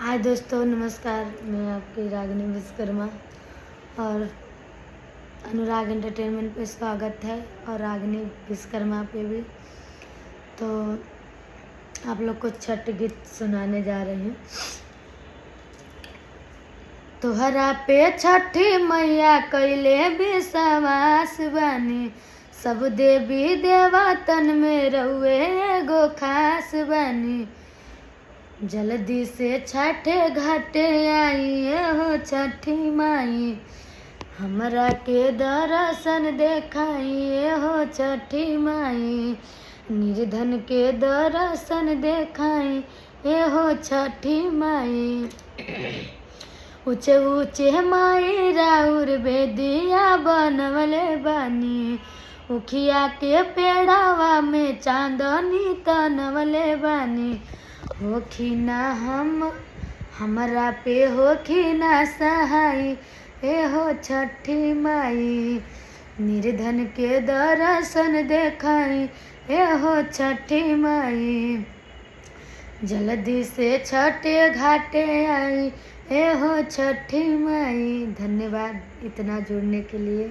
हाय दोस्तों, नमस्कार। मैं आपकी रागिनी विश्वकर्मा और अनुराग एंटरटेनमेंट पे स्वागत है और रागिनी विश्वकर्मा पे भी। तो आप लोग को छठ गीत सुनाने जा रहे हैं। तोहरा पे छठी मैया कैले विश्वास बानी, सब देवी देवतन में रउए एगो खास बानी। जल्दी से छठे घाटे आई हो छठी माई, हमरा के दर्शन देखाई हो छठी माई। निर्धन के दर्शन देखाई हो छठी माई। ऊंचे ऊंचे माई राउर बेदिया बनवले बानी, उखिया के पेड़ावा में चांदनी तनवले बानी। होखी ना हमरा पे होखी ना सहाय हो छठी माई। निर्धन के दर्शन देखाई हो छठी माई। जल्दी से छठे घाटे आई हो छठी माई। धन्यवाद इतना जुड़ने के लिए।